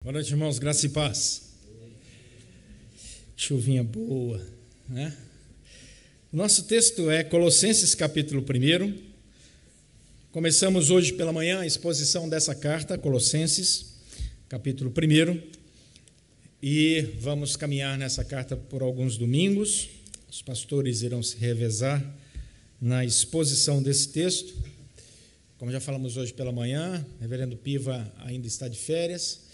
Boa noite, irmãos, graça e paz. Chuvinha boa, né? O nosso texto é Colossenses capítulo 1. Começamos hoje pela manhã a exposição dessa carta, Colossenses capítulo 1, e vamos caminhar nessa carta por alguns domingos. Os pastores irão se revezar na exposição desse texto. Como já falamos hoje pela manhã, o reverendo Piva ainda está de férias,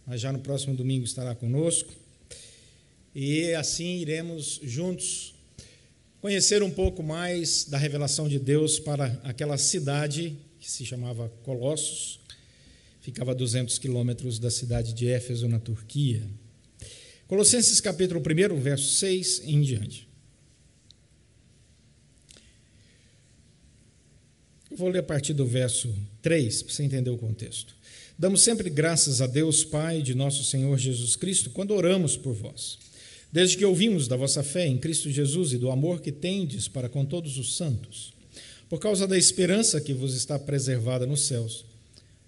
mas já no próximo domingo estará conosco. E assim iremos juntos conhecer um pouco mais da revelação de Deus para aquela cidade que se chamava Colossos, ficava a 200 quilômetros da cidade de Éfeso, na Turquia. Colossenses capítulo 1, verso 6 em diante. Eu vou ler a partir do verso 3, para você entender o contexto. Damos sempre graças a Deus, Pai de nosso Senhor Jesus Cristo, quando oramos por vós, desde que ouvimos da vossa fé em Cristo Jesus e do amor que tendes para com todos os santos, por causa da esperança que vos está preservada nos céus,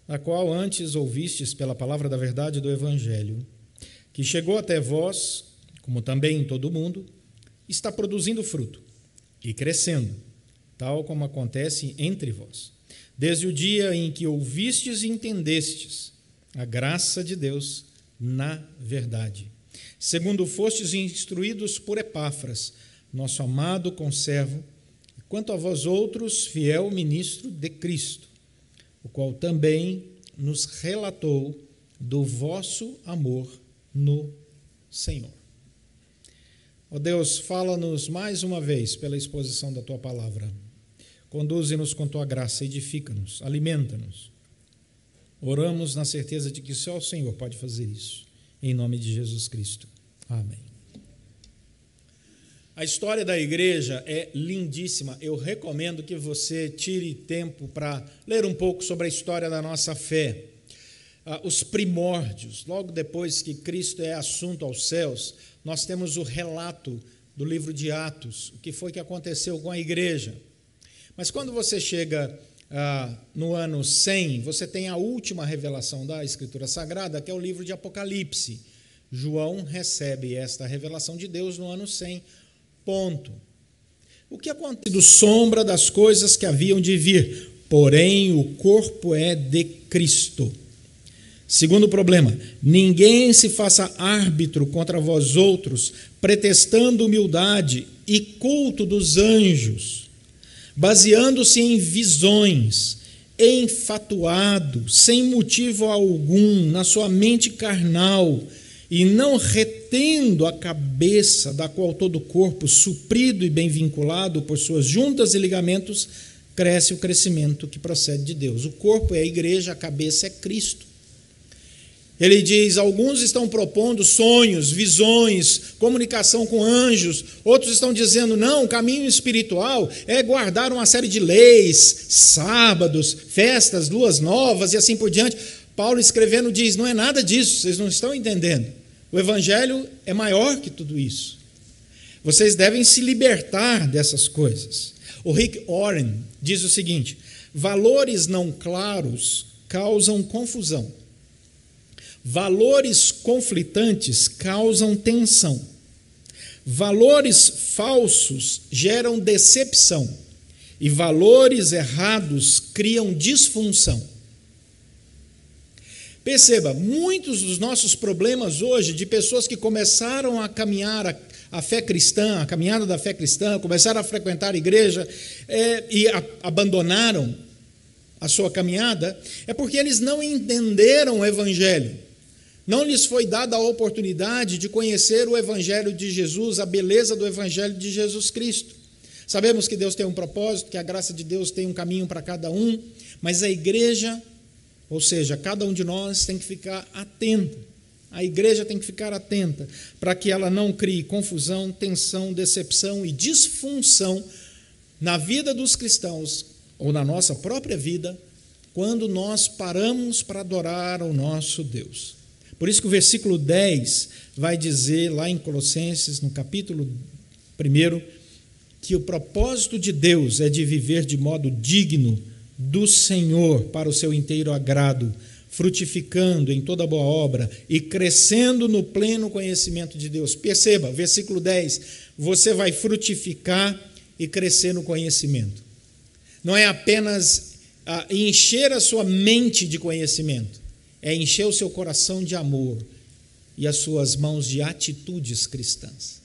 a qual antes ouvistes pela palavra da verdade do Evangelho, que chegou até vós, como também em todo o mundo, está produzindo fruto e crescendo, tal como acontece entre vós, desde o dia em que ouvistes e entendestes a graça de Deus na verdade, segundo fostes instruídos por Epáfras, nosso amado conservo, e quanto a vós outros, fiel ministro de Cristo, o qual também nos relatou do vosso amor no Senhor. Ó Deus, fala-nos mais uma vez pela exposição da Tua palavra. Conduze-nos com Tua graça, edifica-nos, alimenta-nos. Oramos na certeza de que só o Senhor pode fazer isso. Em nome de Jesus Cristo. Amém. A história da igreja é lindíssima. Eu recomendo que você tire tempo para ler um pouco sobre a história da nossa fé. Os primórdios, logo depois que Cristo é assunto aos céus, nós temos o relato do livro de Atos, o que foi que aconteceu com a igreja. Mas quando você chega no ano 100, você tem a última revelação da Escritura Sagrada, que é o livro de Apocalipse. João recebe esta revelação de Deus no ano 100, ponto. O que aconteceu? Sombra das coisas que haviam de vir, porém o corpo é de Cristo. Segundo problema, ninguém se faça árbitro contra vós outros, pretextando humildade e culto dos anjos, baseando-se em visões, enfatuado, sem motivo algum, na sua mente carnal, e não retendo a cabeça, da qual todo o corpo, suprido e bem vinculado por suas juntas e ligamentos, cresce o crescimento que procede de Deus. O corpo é a igreja, a cabeça é Cristo. Ele diz, alguns estão propondo sonhos, visões, comunicação com anjos, outros estão dizendo, não, o caminho espiritual é guardar uma série de leis, sábados, festas, luas novas e assim por diante. Paulo escrevendo diz, não é nada disso, vocês não estão entendendo. O evangelho é maior que tudo isso. Vocês devem se libertar dessas coisas. O Rick Warren diz o seguinte, valores não claros causam confusão. Valores conflitantes causam tensão. Valores falsos geram decepção. E valores errados criam disfunção. Perceba, muitos dos nossos problemas hoje, de pessoas que começaram a caminhar a fé cristã, a caminhada da fé cristã, começaram a frequentar a igreja e abandonaram a sua caminhada, é porque eles não entenderam o evangelho. Não lhes foi dada a oportunidade de conhecer o Evangelho de Jesus, a beleza do Evangelho de Jesus Cristo. Sabemos que Deus tem um propósito, que a graça de Deus tem um caminho para cada um, mas a igreja, ou seja, cada um de nós tem que ficar atento. A igreja tem que ficar atenta para que ela não crie confusão, tensão, decepção e disfunção na vida dos cristãos ou na nossa própria vida, quando nós paramos para adorar ao nosso Deus. Por isso que o versículo 10 vai dizer, lá em Colossenses, no capítulo 1, que o propósito de Deus é de viver de modo digno do Senhor, para o seu inteiro agrado, frutificando em toda boa obra e crescendo no pleno conhecimento de Deus. Perceba, versículo 10, você vai frutificar e crescer no conhecimento. Não é apenas encher a sua mente de conhecimento, é encher o seu coração de amor e as suas mãos de atitudes cristãs.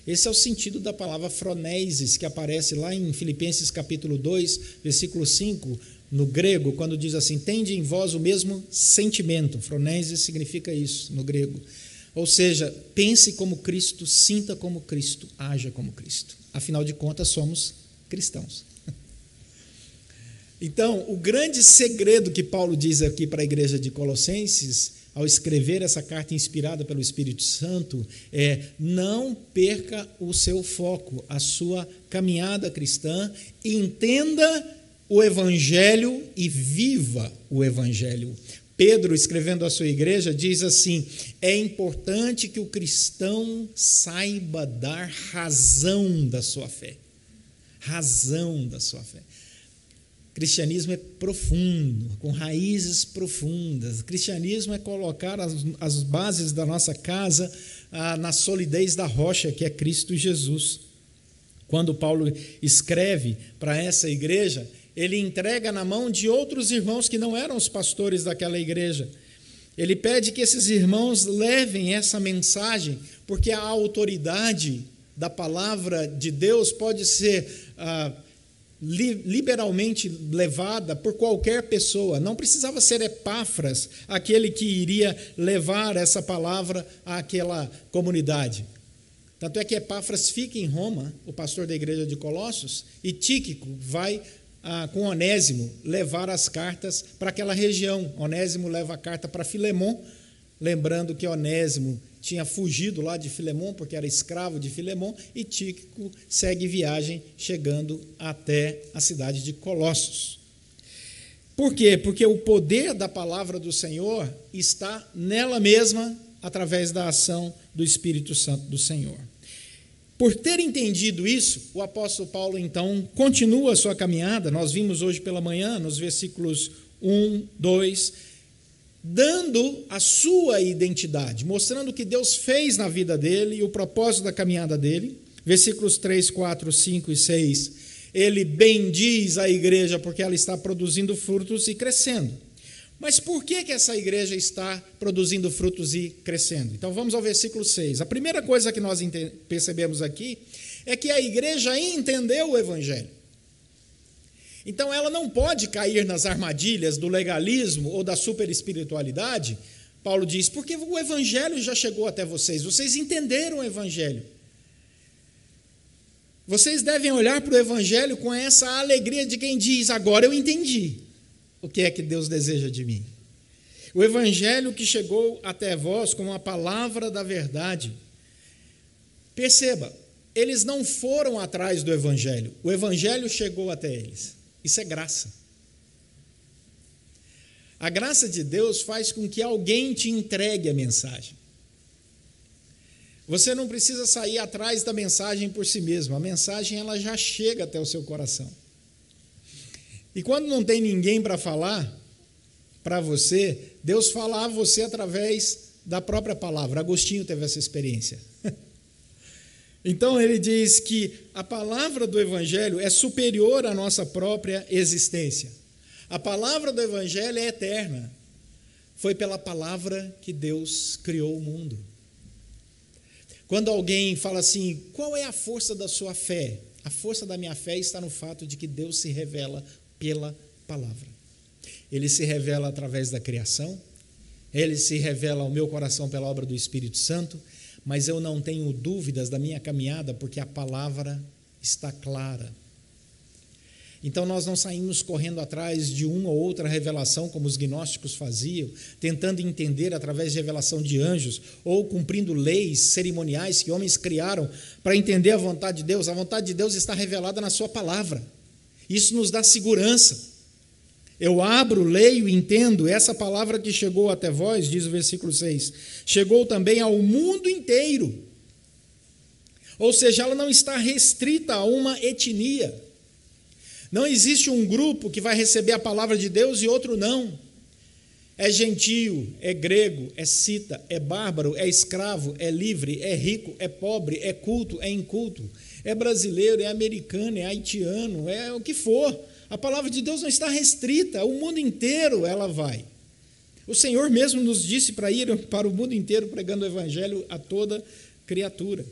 Esse é o sentido da palavra phronesis, que aparece lá em Filipenses capítulo 2, versículo 5, no grego, quando diz assim, tende em vós o mesmo sentimento. Phronesis significa isso no grego. Ou seja, pense como Cristo, sinta como Cristo, haja como Cristo. Afinal de contas, somos cristãos. Então, o grande segredo que Paulo diz aqui para a igreja de Colossenses, ao escrever essa carta inspirada pelo Espírito Santo, é: não perca o seu foco, a sua caminhada cristã, entenda o Evangelho e viva o Evangelho. Pedro, escrevendo à sua igreja, diz assim: é importante que o cristão saiba dar razão da sua fé. Razão da sua fé. Cristianismo é profundo, com raízes profundas. Cristianismo é colocar as bases da nossa casa na solidez da rocha, que é Cristo Jesus. Quando Paulo escreve para essa igreja, ele entrega na mão de outros irmãos que não eram os pastores daquela igreja. Ele pede que esses irmãos levem essa mensagem, porque a autoridade da palavra de Deus pode ser liberalmente levada por qualquer pessoa. Não precisava ser Epáfras aquele que iria levar essa palavra àquela comunidade. Tanto é que Epáfras fica em Roma, o pastor da igreja de Colossos, e Tíquico vai com Onésimo levar as cartas para aquela região. Onésimo leva a carta para Filemon, lembrando que Onésimo tinha fugido lá de Filemon, porque era escravo de Filemon, e Tíquico segue viagem, chegando até a cidade de Colossos. Por quê? Porque o poder da palavra do Senhor está nela mesma, através da ação do Espírito Santo do Senhor. Por ter entendido isso, o apóstolo Paulo, então, continua a sua caminhada. Nós vimos hoje pela manhã, nos versículos 1, 2, dando a sua identidade, mostrando o que Deus fez na vida dele e o propósito da caminhada dele. Versículos 3, 4, 5 e 6, ele bendiz a igreja porque ela está produzindo frutos e crescendo. Mas por que essa igreja está produzindo frutos e crescendo? Então vamos ao versículo 6. A primeira coisa que nós percebemos aqui é que a igreja entendeu o Evangelho. Então ela não pode cair nas armadilhas do legalismo ou da superespiritualidade. Paulo diz, porque o Evangelho já chegou até vocês, vocês entenderam o Evangelho. Vocês devem olhar para o Evangelho com essa alegria de quem diz, agora eu entendi o que é que Deus deseja de mim. O Evangelho que chegou até vós como a palavra da verdade. Perceba, eles não foram atrás do Evangelho, o Evangelho chegou até eles. Isso é graça. A graça de Deus faz com que alguém te entregue a mensagem. Você não precisa sair atrás da mensagem por si mesmo. A mensagem ela já chega até o seu coração. E quando não tem ninguém para falar para você, Deus fala a você através da própria palavra. Agostinho teve essa experiência. Então ele diz que a palavra do Evangelho é superior à nossa própria existência. A palavra do Evangelho é eterna. Foi pela palavra que Deus criou o mundo. Quando alguém fala assim, qual é a força da sua fé? A força da minha fé está no fato de que Deus se revela pela palavra. Ele se revela através da criação, ele se revela ao meu coração pela obra do Espírito Santo, mas eu não tenho dúvidas da minha caminhada, porque a palavra está clara. Então nós não saímos correndo atrás de uma ou outra revelação, como os gnósticos faziam, tentando entender através de revelação de anjos, ou cumprindo leis cerimoniais que homens criaram para entender a vontade de Deus. A vontade de Deus está revelada na sua palavra. Isso nos dá segurança. Eu abro, leio e entendo, essa palavra que chegou até vós, diz o versículo 6, chegou também ao mundo inteiro. Ou seja, ela não está restrita a uma etnia. Não existe um grupo que vai receber a palavra de Deus e outro não. É gentio, é grego, é cita, é bárbaro, é escravo, é livre, é rico, é pobre, é culto, é inculto, é brasileiro, é americano, é haitiano, é o que for. A palavra de Deus não está restrita, o mundo inteiro ela vai. O Senhor mesmo nos disse para ir para o mundo inteiro pregando o evangelho a toda criatura.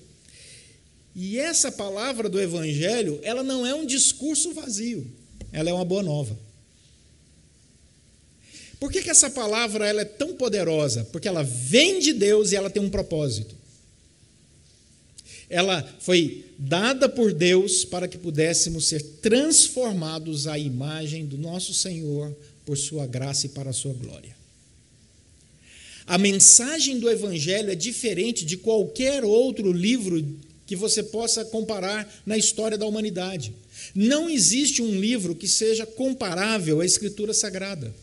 E essa palavra do evangelho, ela não é um discurso vazio, ela é uma boa nova. Por que essa palavra ela é tão poderosa? Porque ela vem de Deus e ela tem um propósito. Ela foi dada por Deus para que pudéssemos ser transformados à imagem do nosso Senhor por sua graça e para a sua glória. A mensagem do Evangelho é diferente de qualquer outro livro que você possa comparar na história da humanidade. Não existe um livro que seja comparável à Escritura Sagrada.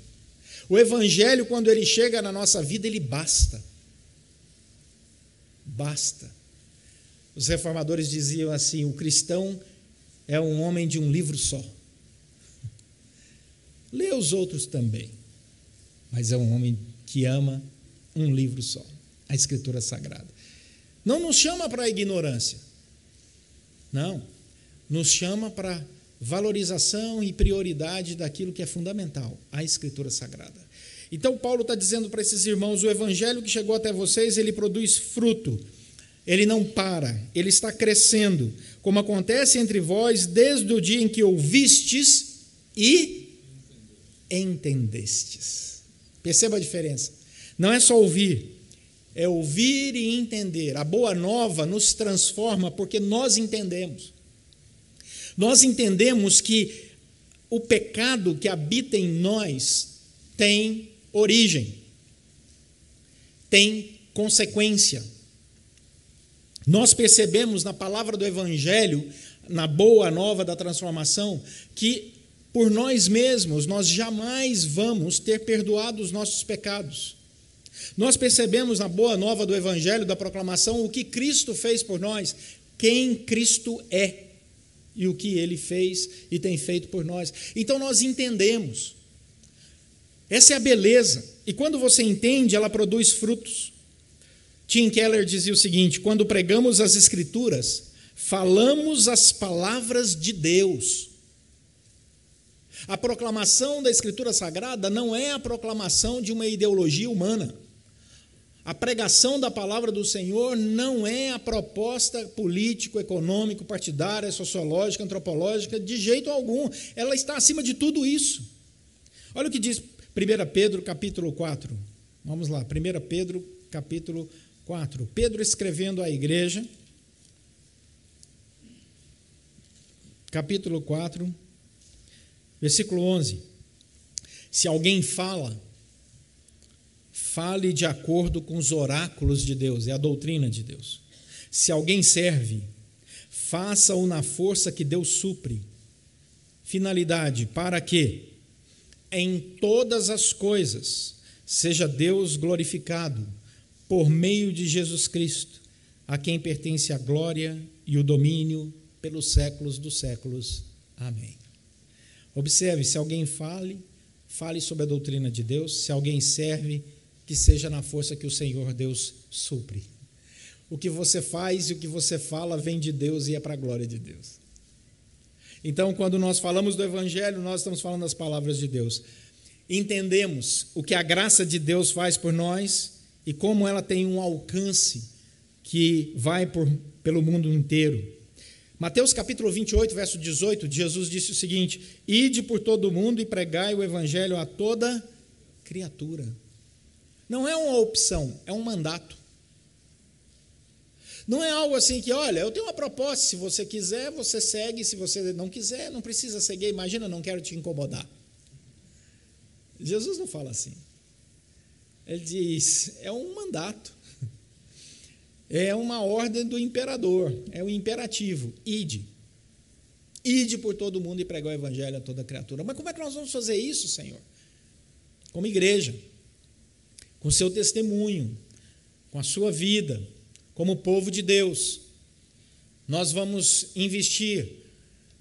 O Evangelho, quando ele chega na nossa vida, ele basta. Basta. Os reformadores diziam assim: o cristão é um homem de um livro só. Lê os outros também, mas é um homem que ama um livro só, a Escritura Sagrada. Não nos chama para a ignorância, não, nos chama para valorização e prioridade daquilo que é fundamental, a Escritura Sagrada. Então Paulo está dizendo para esses irmãos: o evangelho que chegou até vocês, ele produz fruto, ele não para, ele está crescendo, como acontece entre vós desde o dia em que ouvistes e entendestes. Perceba a diferença, não é só ouvir, é ouvir e entender. A boa nova nos transforma porque nós entendemos. Nós entendemos que o pecado que habita em nós tem origem, tem consequência. Nós percebemos na palavra do Evangelho, na boa nova da transformação, que por nós mesmos nós jamais vamos ter perdoado os nossos pecados. Nós percebemos na boa nova do Evangelho, da proclamação, o que Cristo fez por nós, quem Cristo é e o que Ele fez e tem feito por nós. Então nós entendemos. Essa é a beleza. E quando você entende, ela produz frutos. Tim Keller dizia o seguinte: quando pregamos as Escrituras, falamos as palavras de Deus. A proclamação da Escritura Sagrada não é a proclamação de uma ideologia humana. A pregação da palavra do Senhor não é a proposta político, econômico, partidária, sociológica, antropológica, de jeito algum. Ela está acima de tudo isso. Olha o que diz 1 Pedro, capítulo 4. Vamos lá, 1 Pedro, capítulo 4. Pedro escrevendo à igreja, capítulo 4, versículo 11. Se alguém fale de acordo com os oráculos de Deus, é a doutrina de Deus. Se alguém serve, faça-o na força que Deus supre. Finalidade, para que em todas as coisas seja Deus glorificado por meio de Jesus Cristo, a quem pertence a glória e o domínio pelos séculos dos séculos. Amém. Observe, se alguém fale sobre a doutrina de Deus. Se alguém serve, que seja na força que o Senhor Deus supre. O que você faz e o que você fala vem de Deus e é para a glória de Deus. Então, quando nós falamos do Evangelho, nós estamos falando das palavras de Deus. Entendemos o que a graça de Deus faz por nós e como ela tem um alcance que vai pelo mundo inteiro. Mateus capítulo 28, verso 18, Jesus disse o seguinte: ide por todo o mundo e pregai o Evangelho a toda criatura. Não é uma opção, é um mandato. Não é algo assim que, olha, eu tenho uma proposta, se você quiser, você segue, se você não quiser, não precisa seguir, imagina, não quero te incomodar. Jesus não fala assim. Ele diz, é um mandato, é uma ordem do imperador, é um imperativo, ide. Ide por todo mundo e pregar o Evangelho a toda criatura. Mas como é que nós vamos fazer isso, Senhor? Como igreja, com seu testemunho, com a sua vida, como povo de Deus. Nós vamos investir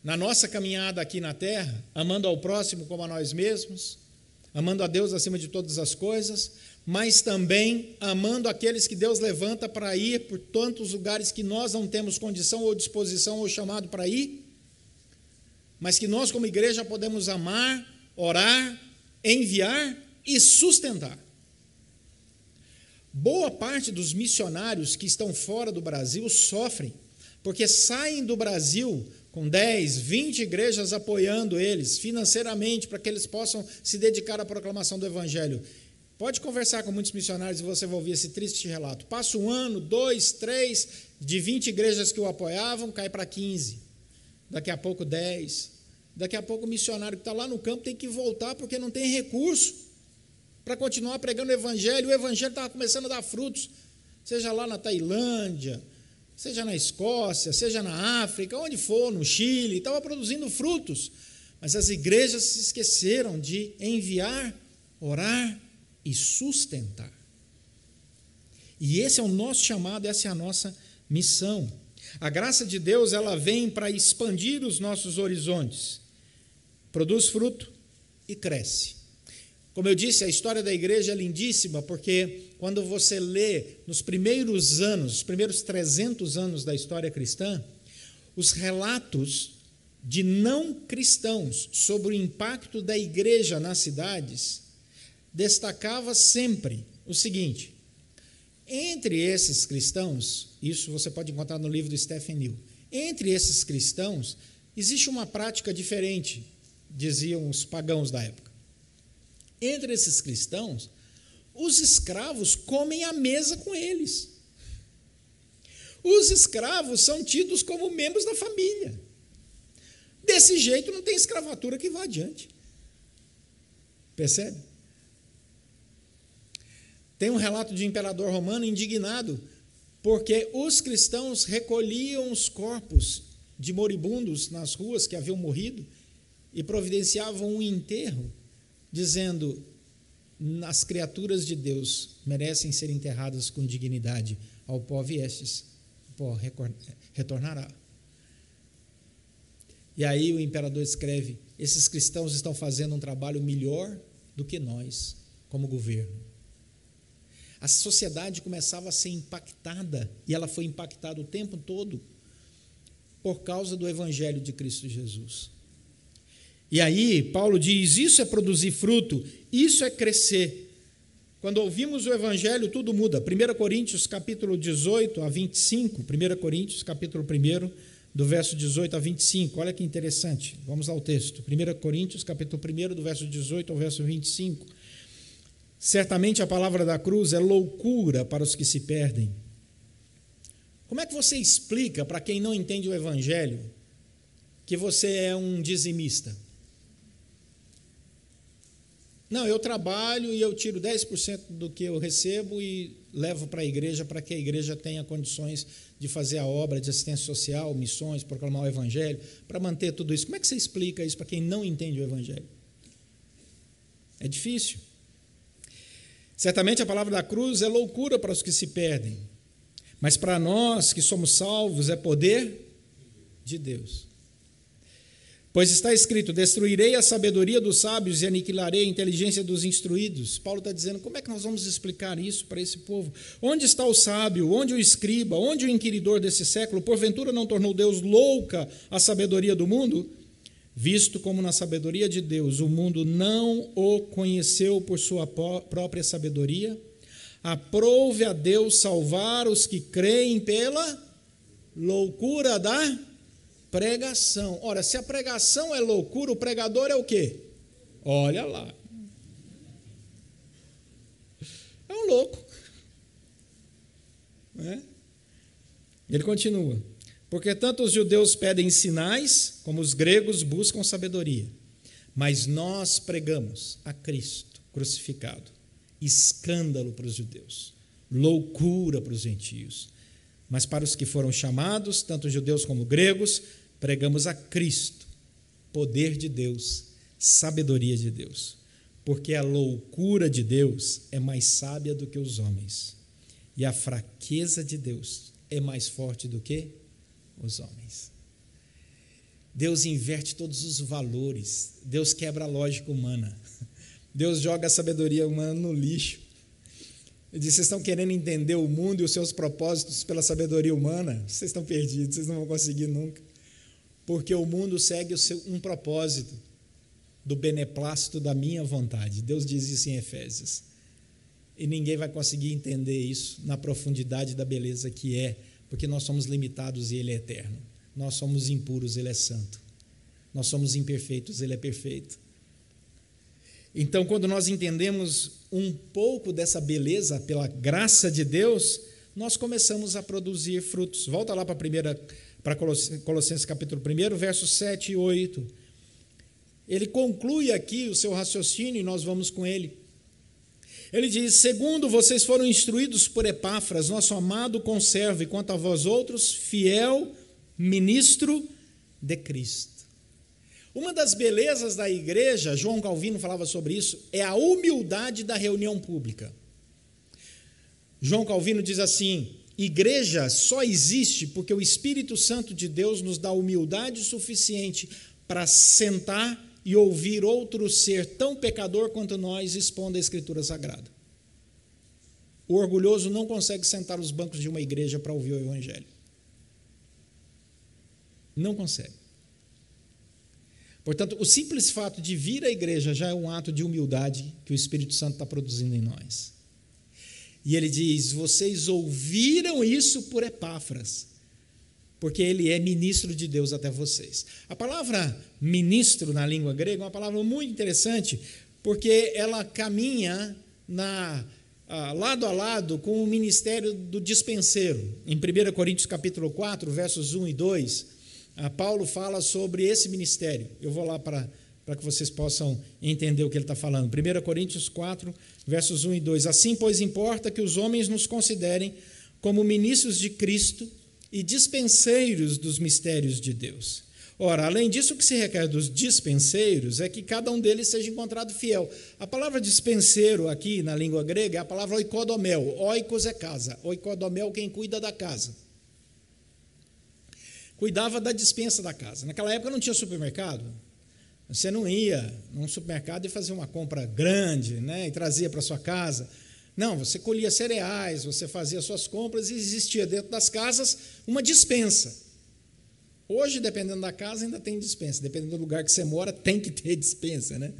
na nossa caminhada aqui na terra, amando ao próximo como a nós mesmos, amando a Deus acima de todas as coisas, mas também amando aqueles que Deus levanta para ir por tantos lugares que nós não temos condição ou disposição ou chamado para ir, mas que nós como igreja podemos amar, orar, enviar e sustentar. Boa parte dos missionários que estão fora do Brasil sofrem, porque saem do Brasil com 10, 20 igrejas apoiando eles financeiramente para que eles possam se dedicar à proclamação do Evangelho. Pode conversar com muitos missionários e você vai ouvir esse triste relato. Passa 1 ano, 2, 3, de 20 igrejas que o apoiavam, cai para 15. Daqui a pouco 10. Daqui a pouco o missionário que está lá no campo tem que voltar porque não tem recurso para continuar pregando o Evangelho. O Evangelho estava começando a dar frutos, seja lá na Tailândia, seja na Escócia, seja na África, onde for, no Chile, estava produzindo frutos. Mas as igrejas se esqueceram de enviar, orar e sustentar. E esse é o nosso chamado, essa é a nossa missão. A graça de Deus, ela vem para expandir os nossos horizontes, produz fruto e cresce. Como eu disse, a história da igreja é lindíssima, porque quando você lê nos primeiros anos, os primeiros 300 anos da história cristã, os relatos de não cristãos sobre o impacto da igreja nas cidades, destacava sempre o seguinte: entre esses cristãos, isso você pode encontrar no livro do Stephen New, entre esses cristãos existe uma prática diferente, diziam os pagãos da época. Entre esses cristãos, os escravos comem à mesa com eles. Os escravos são tidos como membros da família. Desse jeito não tem escravatura que vá adiante. Percebe? Tem um relato de um imperador romano indignado porque os cristãos recolhiam os corpos de moribundos nas ruas que haviam morrido e providenciavam um enterro, dizendo: as criaturas de Deus merecem ser enterradas com dignidade. Ao pó viestes, o pó retornará. E aí o imperador escreve: esses cristãos estão fazendo um trabalho melhor do que nós, como governo. A sociedade começava a ser impactada, e ela foi impactada o tempo todo por causa do Evangelho de Cristo Jesus. E aí Paulo diz: isso é produzir fruto, isso é crescer. Quando ouvimos o Evangelho, tudo muda. 1 Coríntios capítulo 18 a 25, 1 Coríntios capítulo 1, do verso 18 a 25, olha que interessante, vamos ao texto. 1 Coríntios capítulo 1, do verso 18 ao verso 25. Certamente a palavra da cruz é loucura para os que se perdem. Como é que você explica para quem não entende o Evangelho que você é um dizimista? Não, eu trabalho e eu tiro 10% do que eu recebo e levo para a igreja para que a igreja tenha condições de fazer a obra de assistência social, missões, proclamar o Evangelho, para manter tudo isso. Como é que você explica isso para quem não entende o Evangelho? É difícil. Certamente a palavra da cruz é loucura para os que se perdem, mas para nós que somos salvos é poder de Deus. Pois está escrito: destruirei a sabedoria dos sábios e aniquilarei a inteligência dos instruídos. Paulo está dizendo: como é que nós vamos explicar isso para esse povo? Onde está o sábio? Onde o escriba? Onde o inquiridor desse século? Porventura não tornou Deus louca a sabedoria do mundo? Visto como na sabedoria de Deus o mundo não o conheceu por sua própria sabedoria, aprove a Deus salvar os que creem pela loucura da pregação. Ora, se a pregação é loucura, o pregador é o quê? Olha lá. É um louco. Né? Ele continua: porque tanto os judeus pedem sinais, como os gregos buscam sabedoria. Mas nós pregamos a Cristo crucificado, escândalo para os judeus, loucura para os gentios. Mas para os que foram chamados, tanto judeus como gregos, pregamos a Cristo, poder de Deus, sabedoria de Deus. Porque a loucura de Deus é mais sábia do que os homens, e a fraqueza de Deus é mais forte do que os homens. Deus inverte todos os valores, Deus quebra a lógica humana. Deus joga a sabedoria humana no lixo. Ele diz: vocês estão querendo entender o mundo e os seus propósitos pela sabedoria humana? Vocês estão perdidos, vocês não vão conseguir nunca. Porque o mundo segue um propósito do beneplácito da minha vontade. Deus diz isso em Efésios. E ninguém vai conseguir entender isso na profundidade da beleza que é, porque nós somos limitados e Ele é eterno. Nós somos impuros, Ele é santo. Nós somos imperfeitos, Ele é perfeito. Então, quando nós entendemos um pouco dessa beleza pela graça de Deus, nós começamos a produzir frutos. Volta lá para Colossenses capítulo 1, versos 7 e 8. Ele conclui aqui o seu raciocínio e nós vamos com ele. Ele diz: segundo vocês foram instruídos por Epáfras, nosso amado conservo, e quanto a vós outros, fiel ministro de Cristo. Uma das belezas da igreja, João Calvino falava sobre isso, é a humildade da reunião pública. João Calvino diz assim: igreja só existe porque o Espírito Santo de Deus nos dá humildade suficiente para sentar e ouvir outro ser tão pecador quanto nós expondo a Escritura Sagrada. O orgulhoso não consegue sentar nos bancos de uma igreja para ouvir o Evangelho. Não consegue. Portanto, o simples fato de vir à igreja já é um ato de humildade que o Espírito Santo está produzindo em nós. E ele diz: vocês ouviram isso por Epáfras, porque ele é ministro de Deus até vocês. A palavra ministro na língua grega é uma palavra muito interessante, porque ela caminha lado a lado com o ministério do dispenseiro. Em 1 Coríntios capítulo 4, versos 1 e 2, Paulo fala sobre esse ministério. Eu vou lá para que vocês possam entender o que ele está falando. 1 Coríntios 4, versos 1 e 2. Assim, pois, importa que os homens nos considerem como ministros de Cristo e dispenseiros dos mistérios de Deus. Ora, além disso, o que se requer dos dispenseiros é que cada um deles seja encontrado fiel. A palavra dispenseiro aqui na língua grega é a palavra oikodomel. Oikos é casa. Oikodomel, quem cuida da casa. Cuidava da dispensa da casa. Naquela época não tinha supermercado. Você não ia num supermercado e fazia uma compra grande, né, e trazia para sua casa. Não, você colhia cereais, você fazia suas compras e existia dentro das casas uma dispensa. Hoje, dependendo da casa, ainda tem dispensa. Dependendo do lugar que você mora, tem que ter dispensa, né?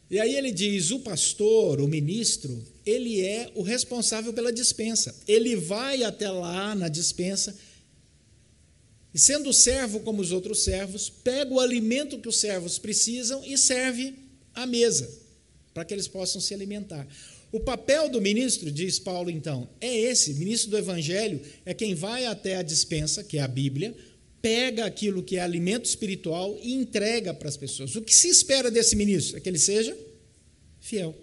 E aí ele diz: o pastor, o ministro, ele é o responsável pela dispensa. Ele vai até lá na dispensa e, sendo servo como os outros servos, pega o alimento que os servos precisam e serve à mesa, para que eles possam se alimentar. O papel do ministro, diz Paulo então, é esse: ministro do Evangelho é quem vai até a dispensa, que é a Bíblia, pega aquilo que é alimento espiritual e entrega para as pessoas. O que se espera desse ministro? É que ele seja fiel.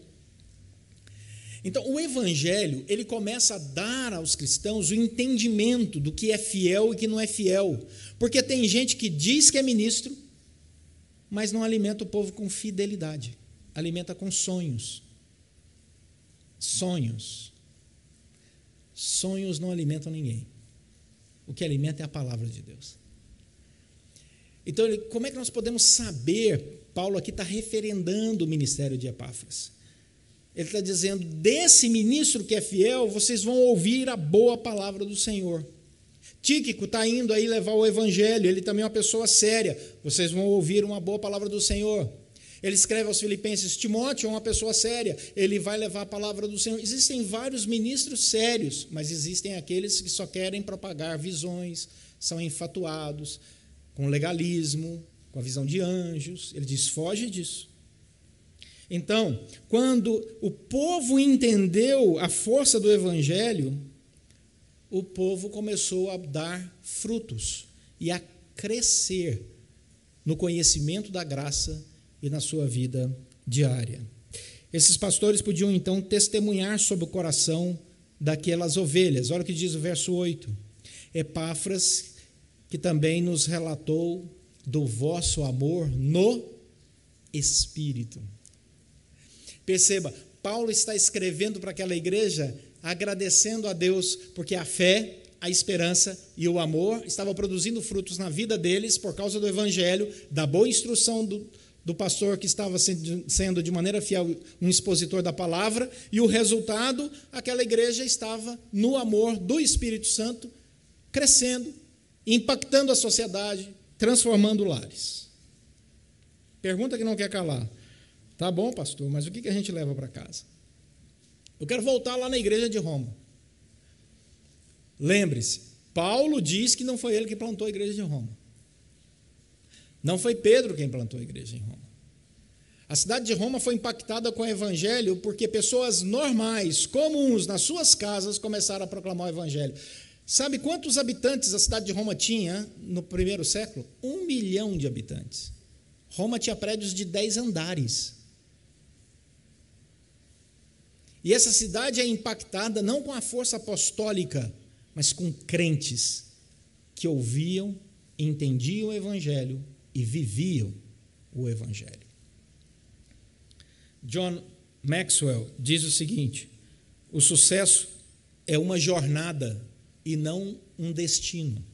Então, o Evangelho, ele começa a dar aos cristãos o entendimento do que é fiel e que não é fiel. Porque tem gente que diz que é ministro, mas não alimenta o povo com fidelidade. Alimenta com sonhos. Sonhos. Sonhos não alimentam ninguém. O que alimenta é a palavra de Deus. Então, como é que nós podemos saber? Paulo aqui está referendando o ministério de Epáfras. Ele está dizendo: desse ministro que é fiel, vocês vão ouvir a boa palavra do Senhor. Tíquico está indo aí levar o evangelho, ele também é uma pessoa séria, vocês vão ouvir uma boa palavra do Senhor. Ele escreve aos Filipenses: Timóteo é uma pessoa séria, ele vai levar a palavra do Senhor. Existem vários ministros sérios, mas existem aqueles que só querem propagar visões, são enfatuados com legalismo, com a visão de anjos. Ele diz: foge disso. Então, quando o povo entendeu a força do evangelho, o povo começou a dar frutos e a crescer no conhecimento da graça e na sua vida diária. Esses pastores podiam então testemunhar sobre o coração daquelas ovelhas. Olha o que diz o verso 8. Epáfras, que também nos relatou do vosso amor no Espírito. Perceba, Paulo está escrevendo para aquela igreja agradecendo a Deus, porque a fé, a esperança e o amor estavam produzindo frutos na vida deles por causa do evangelho, da boa instrução do pastor que estava sendo de maneira fiel um expositor da palavra, e o resultado, aquela igreja estava no amor do Espírito Santo, crescendo, impactando a sociedade, transformando lares. Pergunta que não quer calar. Tá bom, pastor, mas o que a gente leva para casa? Eu quero voltar lá na igreja de Roma. Lembre-se, Paulo diz que não foi ele que plantou a igreja de Roma. Não foi Pedro quem plantou a igreja em Roma. A cidade de Roma foi impactada com o evangelho porque pessoas normais, comuns, nas suas casas, começaram a proclamar o evangelho. Sabe quantos habitantes a cidade de Roma tinha no primeiro século? 1 milhão de habitantes. Roma tinha prédios de 10 andares. E essa cidade é impactada não com a força apostólica, mas com crentes que ouviam, entendiam o evangelho e viviam o evangelho. John Maxwell diz o seguinte: o sucesso é uma jornada e não um destino.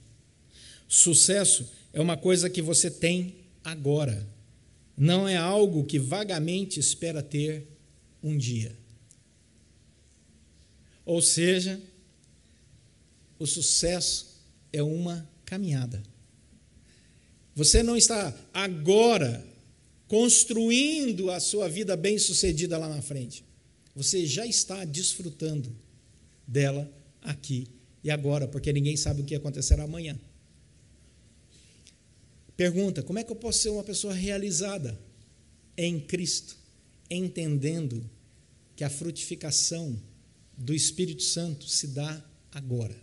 Sucesso é uma coisa que você tem agora, não é algo que vagamente espera ter um dia. Ou seja, o sucesso é uma caminhada. Você não está agora construindo a sua vida bem-sucedida lá na frente. Você já está desfrutando dela aqui e agora, porque ninguém sabe o que acontecerá amanhã. Pergunta: como é que eu posso ser uma pessoa realizada em Cristo, entendendo que a frutificação do Espírito Santo se dá agora?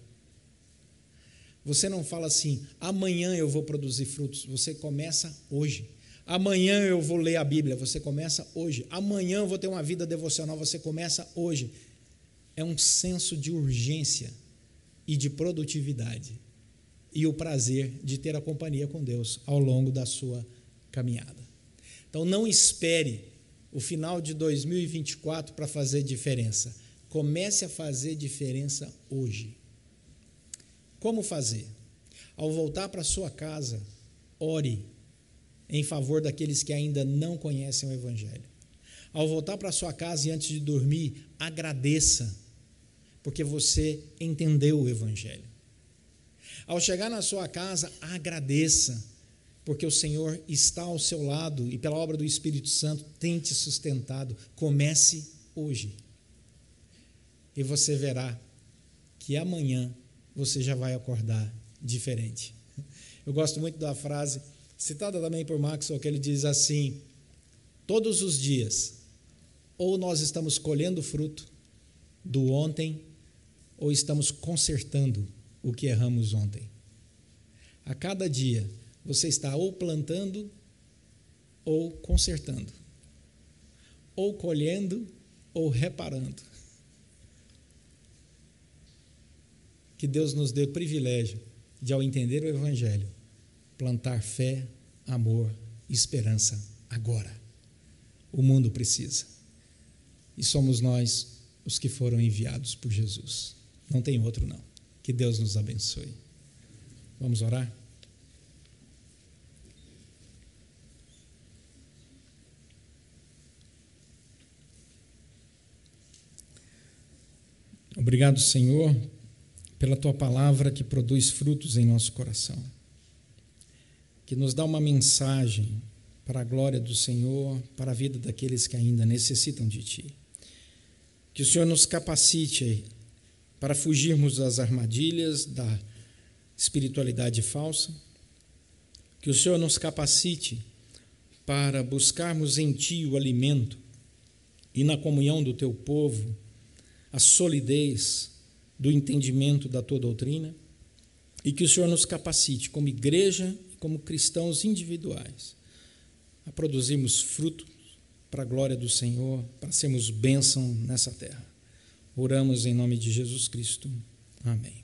Você não fala assim: amanhã eu vou produzir frutos. Você começa hoje. Amanhã eu vou ler a Bíblia. Você começa hoje. Amanhã eu vou ter uma vida devocional. Você começa hoje. É um senso de urgência e de produtividade e o prazer de ter a companhia com Deus ao longo da sua caminhada. Então não espere o final de 2024 para fazer diferença. Comece a fazer diferença hoje. Como fazer? Ao voltar para a sua casa, ore em favor daqueles que ainda não conhecem o evangelho. Ao voltar para a sua casa e antes de dormir, agradeça, porque você entendeu o evangelho. Ao chegar na sua casa, agradeça, porque o Senhor está ao seu lado e pela obra do Espírito Santo tem te sustentado. Comece hoje. E você verá que amanhã você já vai acordar diferente. Eu gosto muito da frase, citada também por Maxwell, que ele diz assim: todos os dias, ou nós estamos colhendo fruto do ontem, ou estamos consertando o que erramos ontem. A cada dia, você está ou plantando, ou consertando, ou colhendo, ou reparando. Que Deus nos dê o privilégio de, ao entender o evangelho, plantar fé, amor e esperança agora. O mundo precisa. E somos nós os que foram enviados por Jesus. Não tem outro, não. Que Deus nos abençoe. Vamos orar? Obrigado, Senhor, pela Tua palavra que produz frutos em nosso coração, que nos dá uma mensagem para a glória do Senhor, para a vida daqueles que ainda necessitam de Ti. Que o Senhor nos capacite para fugirmos das armadilhas da espiritualidade falsa, que o Senhor nos capacite para buscarmos em Ti o alimento e na comunhão do Teu povo a solidez do entendimento da Tua doutrina, e que o Senhor nos capacite como igreja e como cristãos individuais a produzirmos frutos para a glória do Senhor, para sermos bênção nessa terra. Oramos em nome de Jesus Cristo. Amém.